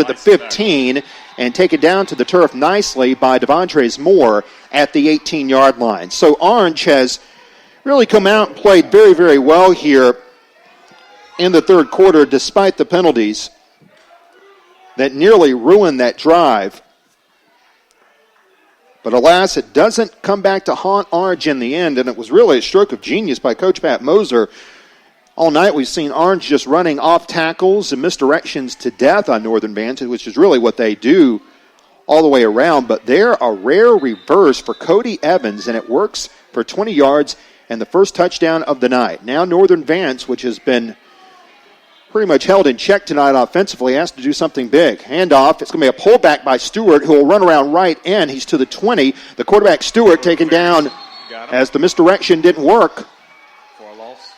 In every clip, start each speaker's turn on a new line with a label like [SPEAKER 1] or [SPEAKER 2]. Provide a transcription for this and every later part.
[SPEAKER 1] at the 15 and taken down to the turf nicely by Devontrez Moore at the 18-yard line. So Orange has really come out and played very, very well here in the third quarter despite the penalties that nearly ruined that drive. But alas, it doesn't come back to haunt Orange in the end, and it was really a stroke of genius by Coach Pat Moser. All night we've seen Orange just running off tackles and misdirections to death on Northern Vance, which is really what they do all the way around. But they're a rare reverse for Cody Evans, and it works for 20 yards and the first touchdown of the night. Now Northern Vance, which has been pretty much held in check tonight offensively, has to do something big. Handoff. It's going to be a pullback by Stewart, who will run around right end. He's to the 20. The quarterback, Stewart, taken down as the misdirection didn't work.
[SPEAKER 2] For a loss.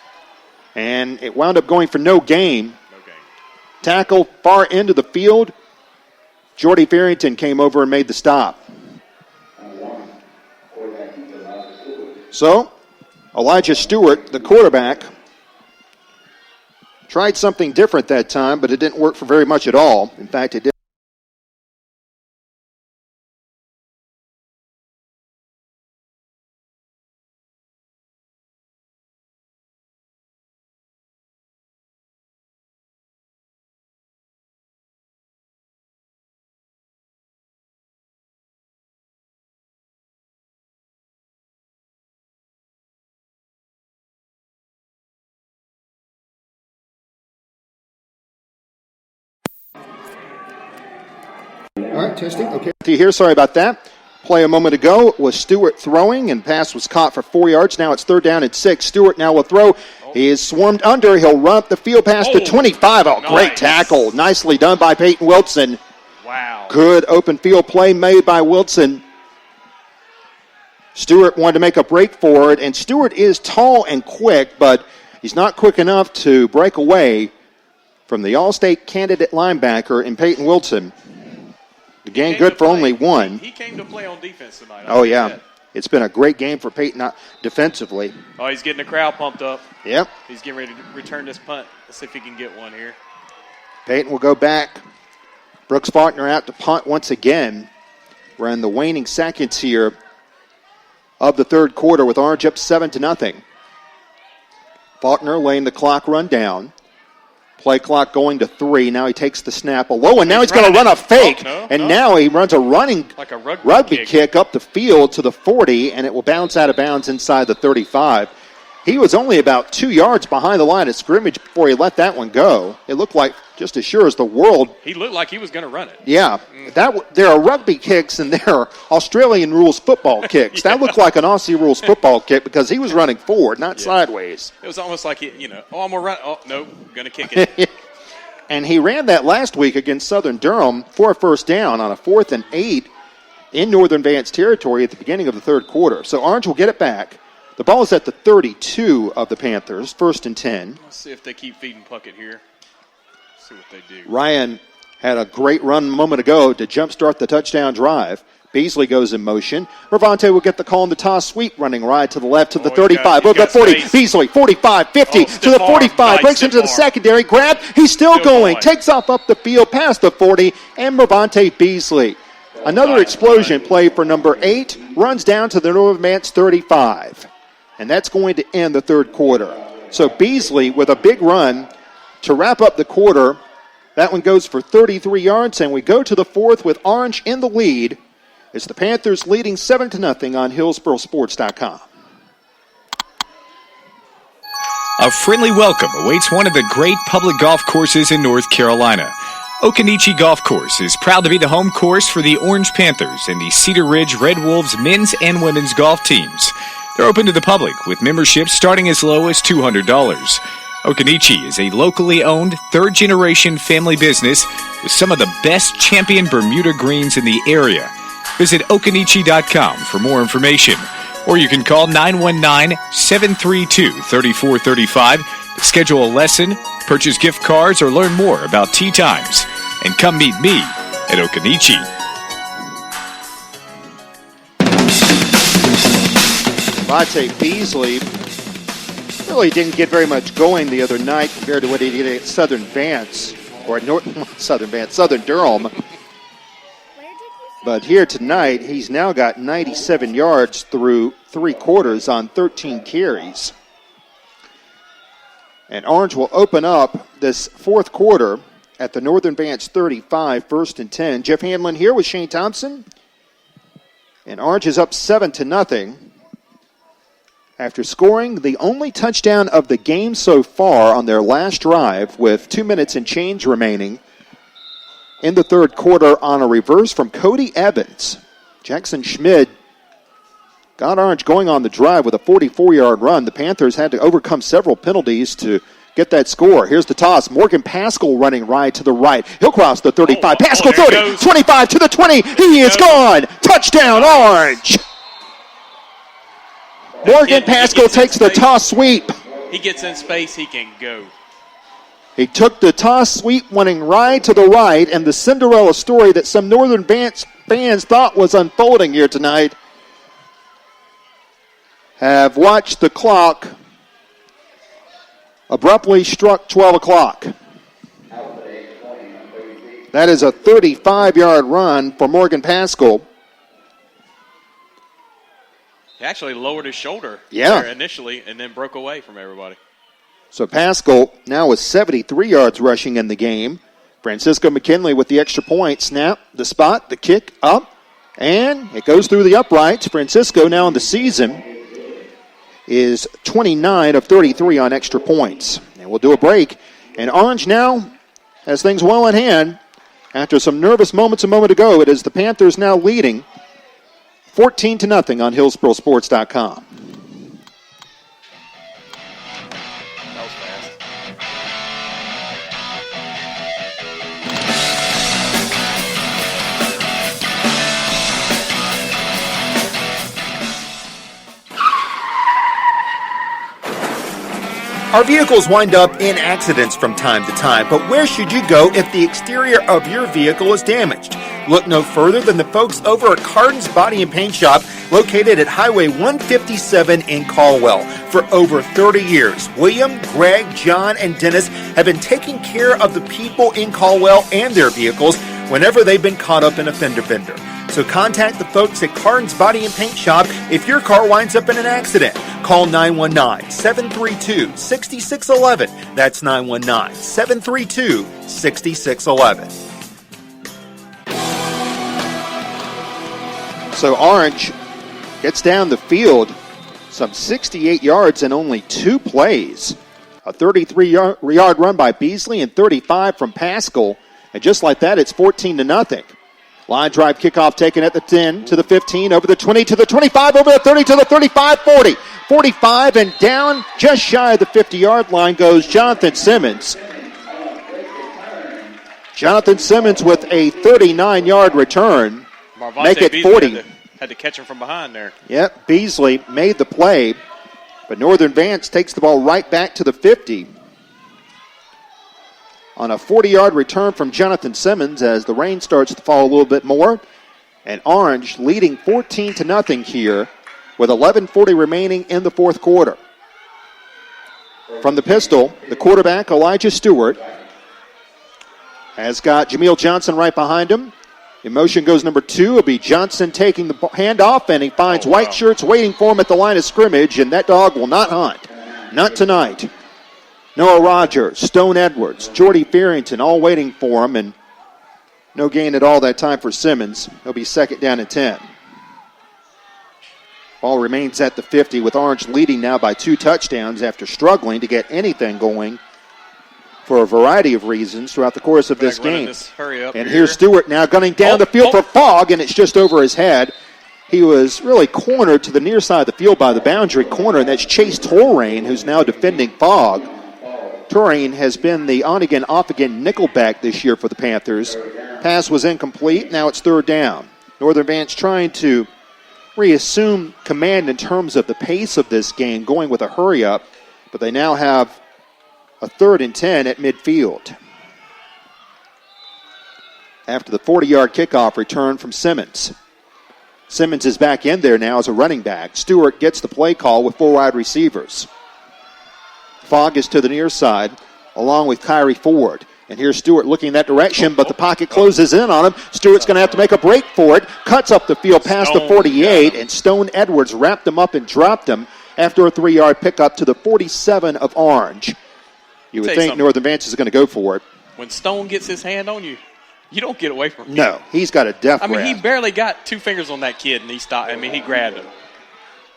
[SPEAKER 1] And it wound up going for no gain. Tackle far into the field. Jordy Farrington came over and made the stop. So, Elijah Stewart, the quarterback, tried something different that time, but it didn't work for very much at all. In fact, it did. All right, testing. Okay. Here, sorry about that. Play a moment ago was Stewart throwing, and pass was caught for 4 yards. Now it's 3rd down and 6. Stewart now will throw. He is swarmed under. He'll run up the field past the 25. Oh, nice. Great tackle. Nicely done by Peyton Wilson.
[SPEAKER 2] Wow.
[SPEAKER 1] Good open field play made by Wilson. Stewart wanted to make a break for it, and Stewart is tall and quick, but he's not quick enough to break away from the All-State candidate linebacker in Peyton Wilson. The game good for only one.
[SPEAKER 2] He came to play on defense tonight.
[SPEAKER 1] Oh, yeah. It's been a great game for Peyton defensively.
[SPEAKER 2] Oh, he's getting the crowd pumped up.
[SPEAKER 1] Yep.
[SPEAKER 2] He's getting ready to return this punt. Let's see if he can get one here.
[SPEAKER 1] Peyton will go back. Brooks Faulkner out to punt once again. We're in the waning seconds here of the third quarter with Orange up 7-0. Faulkner laying the clock run down. Play clock going to 3. Now he takes the snap low, and now he's going to run a fake. Now he runs a running
[SPEAKER 2] like a
[SPEAKER 1] rugby kick up the field to the 40, and it will bounce out of bounds inside the 35. He was only about 2 yards behind the line of scrimmage before he let that one go. It looked like just as sure as the world.
[SPEAKER 2] He looked like he was going to run it.
[SPEAKER 1] Yeah. There are rugby kicks and there are Australian rules football kicks. That looked like an Aussie rules football kick because he was running forward, not sideways.
[SPEAKER 2] It was almost like, I'm going to run. Oh, no, going to kick it.
[SPEAKER 1] And he ran that last week against Southern Durham for a first down on a 4th and 8 in Northern Vance territory at the beginning of the third quarter. So Orange will get it back. The ball is at the 32 of the Panthers, 1st and 10.
[SPEAKER 2] Let's see if they keep feeding Puckett here. See what they do.
[SPEAKER 1] Ryan had a great run a moment ago to jumpstart the touchdown drive. Beasley goes in motion. Ravante will get the call on the toss sweep, running right to the left to the 35. Over the 40.
[SPEAKER 2] Space.
[SPEAKER 1] Beasley, 45, 50 to the 45. Breaks into the secondary. Grab. He's still going. Takes off up the field past the 40. And Ravante Beasley. Another explosion play for number 8. Runs down to the Northern Vance 35. And that's going to end the third quarter. So Beasley with a big run to wrap up the quarter. That one goes for 33 yards, and we go to the fourth with Orange in the lead. It's the Panthers leading 7-0 on HillsboroSports.com.
[SPEAKER 3] A friendly welcome awaits one of the great public golf courses in North Carolina. Okanichi Golf Course is proud to be the home course for the Orange Panthers and the Cedar Ridge Red Wolves men's and women's golf teams. They're open to the public with memberships starting as low as $200. Okanichi is a locally owned, third-generation family business with some of the best champion Bermuda greens in the area. Visit Okanichi.com for more information, or you can call 919-732-3435 to schedule a lesson, purchase gift cards, or learn more about tee times. And come meet me at Okanichi.
[SPEAKER 1] Ravante Beasley really didn't get very much going the other night compared to what he did at Southern Vance or Southern Vance, Southern Durham. But here tonight, he's now got 97 yards through 3 quarters on 13 carries. And Orange will open up this fourth quarter at the Northern Vance 35, 1st and 10. Jeff Hanlon here with Shane Thompson. And Orange is up 7-0 after scoring the only touchdown of the game so far on their last drive with 2 minutes and change remaining in the third quarter on a reverse from Cody Evans. Jackson Schmid got Orange going on the drive with a 44-yard run. The Panthers had to overcome several penalties to get that score. Here's the toss. Morgan Pascal running right to the right. He'll cross the 35. Pascal 30, 25 to the 20. He is gone. Touchdown, Orange. Morgan Pascal takes the toss sweep.
[SPEAKER 2] He gets in space, he can go.
[SPEAKER 1] He took the toss sweep, running right to the right, and the Cinderella story that some Northern Vance fans thought was unfolding here tonight have watched the clock abruptly struck 12 o'clock. That is a 35-yard run for Morgan Pascal.
[SPEAKER 2] He actually lowered his shoulder
[SPEAKER 1] there
[SPEAKER 2] initially and then broke away from everybody.
[SPEAKER 1] So Pascal now with 73 yards rushing in the game. Francisco McKinley with the extra point. Snap, the spot, the kick, up, and it goes through the uprights. Francisco now in the season is 29 of 33 on extra points. And we'll do a break. And Orange now has things well in hand. After some nervous moments a moment ago, it is the Panthers now leading 14-0 on HillsboroSports.com.
[SPEAKER 2] That was fast.
[SPEAKER 4] Our vehicles wind up in accidents from time to time, but where should you go if the exterior of your vehicle is damaged? Look no further than the folks over at Cardin's Body and Paint Shop, located at Highway 157 in Caldwell. For over 30 years, William, Greg, John, and Dennis have been taking care of the people in Caldwell and their vehicles whenever they've been caught up in a fender bender. So contact the folks at Cardin's Body and Paint Shop if your car winds up in an accident. Call 919-732-6611. That's 919-732-6611.
[SPEAKER 1] So Orange gets down the field some 68 yards in only 2 plays. A 33-yard run by Beasley and 35 from Pascal. And just like that, it's 14-0. Line drive kickoff taken at the 10 to the 15, over the 20 to the 25, over the 30 to the 35, 40. 45 and down just shy of the 50-yard line goes Jonathan Simmons. Jonathan Simmons with a 39-yard return.
[SPEAKER 2] Marvante
[SPEAKER 1] Make it
[SPEAKER 2] Beasley
[SPEAKER 1] 40.
[SPEAKER 2] Had to catch him from behind there.
[SPEAKER 1] Yep, Beasley made the play, but Northern Vance takes the ball right back to the 50 on a 40-yard return from Jonathan Simmons as the rain starts to fall a little bit more. And Orange leading 14-0 here with 11:40 remaining in the fourth quarter. From the pistol, the quarterback, Elijah Stewart, has got Jameel Johnson right behind him. In motion goes number 2. It'll be Johnson taking the handoff, and he finds white shirts waiting for him at the line of scrimmage, and that dog will not hunt. Not tonight. Noah Rogers, Stone Edwards, Jordy Farrington all waiting for him, and no gain at all that time for Simmons. He'll be second down and 10. Ball remains at the 50 with Orange leading now by 2 touchdowns after struggling to get anything going for a variety of reasons throughout the course of this game. And here's Stewart now gunning down the field for Fogg, and it's just over his head. He was really cornered to the near side of the field by the boundary corner, and that's Chase Torrain, who's now defending Fogg. Torrain has been the on-again, off-again nickelback this year for the Panthers. Pass was incomplete. Now it's third down. Northern Vance trying to reassume command in terms of the pace of this game, going with a hurry-up, but they now have a 3rd and 10 at midfield. After the 40-yard kickoff return from Simmons. Simmons is back in there now as a running back. Stewart gets the play call with 4 wide receivers. Fogg is to the near side, along with Kyrie Ford. And here's Stewart looking in that direction, but the pocket closes in on him. Stewart's going to have to make a break for it. Cuts up the field past the 48, and Stone Edwards wrapped him up and dropped him after a 3-yard pickup to the 47 of Orange. You would think Northern Vance is going to go for it.
[SPEAKER 2] When Stone gets his hand on you, you don't get away from him.
[SPEAKER 1] No, he's got a death grab.
[SPEAKER 2] He barely got 2 fingers on that kid, and he stopped. He grabbed him.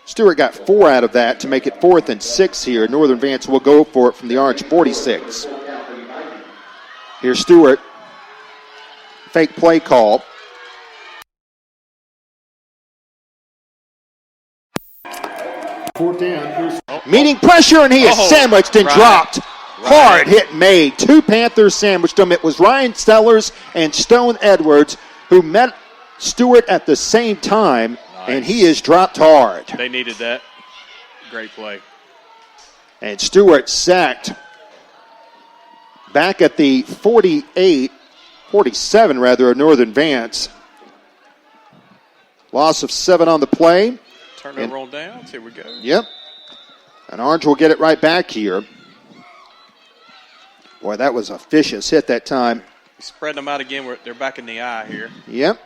[SPEAKER 1] Stewart got 4 out of that to make it 4th and 6 here. Northern Vance will go for it from the Orange 46. Here's Stewart. Fake play call. Fourth down. Meeting pressure, and he is sandwiched and dropped. Hard hit made. 2 Panthers sandwiched him. It was Ryan Sellers and Stone Edwards who met Stewart at the same time, and he is dropped hard.
[SPEAKER 2] They needed that. Great play.
[SPEAKER 1] And Stewart sacked back at the 47 of Northern Vance. Loss of 7 on the play.
[SPEAKER 2] Turnover on downs. Here we go.
[SPEAKER 1] Yep. And Orange will get it right back here. Boy, that was a vicious hit that time.
[SPEAKER 2] Spread them out again. They're back in the eye here.
[SPEAKER 1] Yep.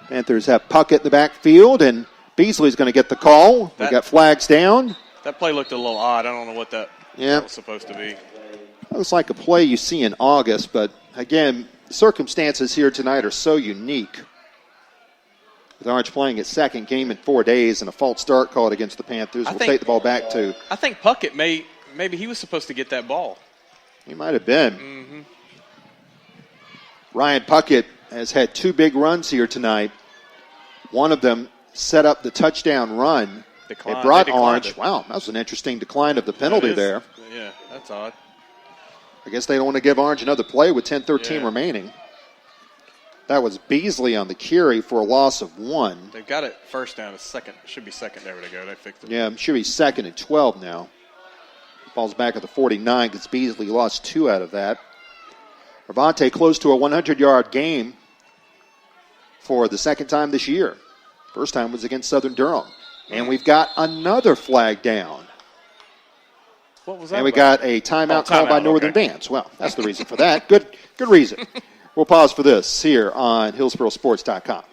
[SPEAKER 1] Panthers have Puckett in the backfield, and Beasley's going to get the call. We got flags down.
[SPEAKER 2] That play looked a little odd. I don't know what that was supposed to be.
[SPEAKER 1] Looks like a play you see in August, but again, the circumstances here tonight are so unique. With Orange playing its second game in 4 days and a false start called against the Panthers. We'll take the ball back to.
[SPEAKER 2] I think Puckett maybe he was supposed to get that ball.
[SPEAKER 1] He might have been. Ryan Puckett has had 2 big runs here tonight. One of them set up the touchdown run. It brought Orange. Wow, that was an interesting decline of the penalty there.
[SPEAKER 2] Yeah, that's odd.
[SPEAKER 1] I guess they don't want to give Orange another play with 10:13 remaining. That was Beasley on the carry for a loss of 1.
[SPEAKER 2] They've got it first down. Should be second. There we go. They fixed it.
[SPEAKER 1] Yeah, it should be 2nd and 12 now. Falls back at the 49 because Beasley lost 2 out of that. Ravante close to a 100-yard game for the second time this year. First time was against Southern Durham. And we've got another flag down.
[SPEAKER 2] What was that?
[SPEAKER 1] And we got a timeout called by Northern Vance. Well, that's the reason for that. Good reason. We'll pause for this here on HillsboroSports.com.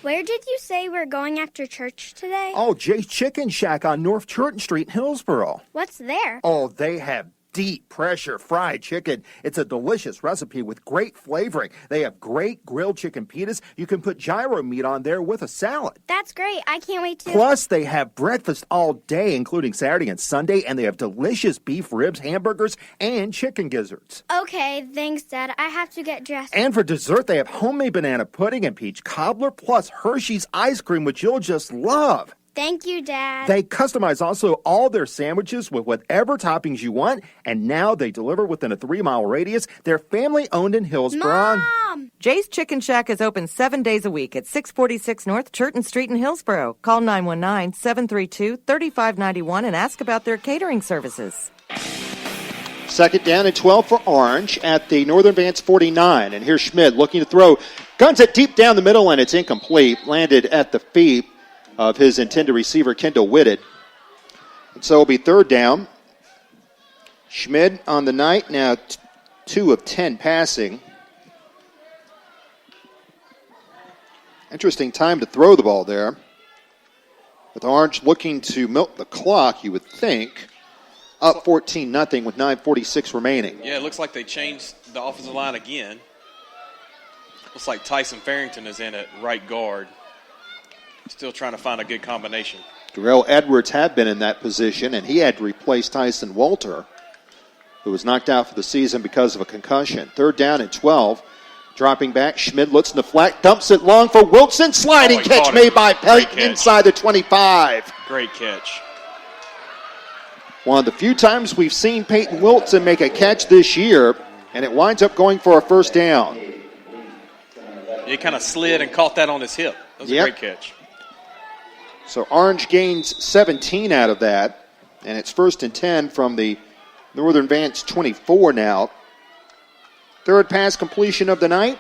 [SPEAKER 5] Where did you say we're going after church today?
[SPEAKER 4] Oh, Jay's Chicken Shack on North Churton Street in Hillsboro.
[SPEAKER 5] What's there?
[SPEAKER 4] Oh, they have deep pressure fried chicken. It's a delicious recipe with great flavoring. They have great grilled chicken pitas. You can put gyro meat on there with a salad.
[SPEAKER 5] That's great. I can't wait to.
[SPEAKER 4] Plus, they have breakfast all day, including Saturday and Sunday, and they have delicious beef ribs, hamburgers, and chicken gizzards.
[SPEAKER 5] Okay, thanks, Dad. I have to get dressed.
[SPEAKER 4] And for dessert, they have homemade banana pudding and peach cobbler, plus Hershey's ice cream, which you'll just love.
[SPEAKER 5] Thank you, Dad.
[SPEAKER 4] They customize also all their sandwiches with whatever toppings you want, and now they deliver within a 3-mile radius. They're family-owned in Hillsboro.
[SPEAKER 5] Mom!
[SPEAKER 6] Jay's Chicken Shack is open 7 days a week at 646 North Churton Street in Hillsboro. Call 919-732-3591 and ask about their catering services.
[SPEAKER 1] 2nd down and 12 for Orange at the Northern Vance 49. And here's Schmidt looking to throw. Guns it deep down the middle, and it's incomplete. Landed at the feet of his intended receiver, Kendall Whitted. And so it'll be 3rd down. Schmidt on the night, now 2 of 10 passing. Interesting time to throw the ball there. With Orange looking to milk the clock, you would think. Up 14-0 with 9:46 remaining.
[SPEAKER 2] Yeah, it looks like they changed the offensive line again. Looks like Tyson Farrington is in at right guard. Still trying to find a good combination.
[SPEAKER 1] Darrell Edwards had been in that position, and he had to replace Tyson Walter, who was knocked out for the season because of a concussion. 3rd down and 12. Dropping back, Schmidt looks in the flat, dumps it long for Wilson. Sliding catch made by Peyton inside the 25.
[SPEAKER 2] Great catch.
[SPEAKER 1] One of the few times we've seen Peyton Wilson make a catch this year, and it winds up going for a 1st down.
[SPEAKER 2] He kind of slid and caught that on his hip. That was a great catch.
[SPEAKER 1] So Orange gains 17 out of that, and it's 1st and 10 from the Northern Vance 24 now. Third pass completion of the night.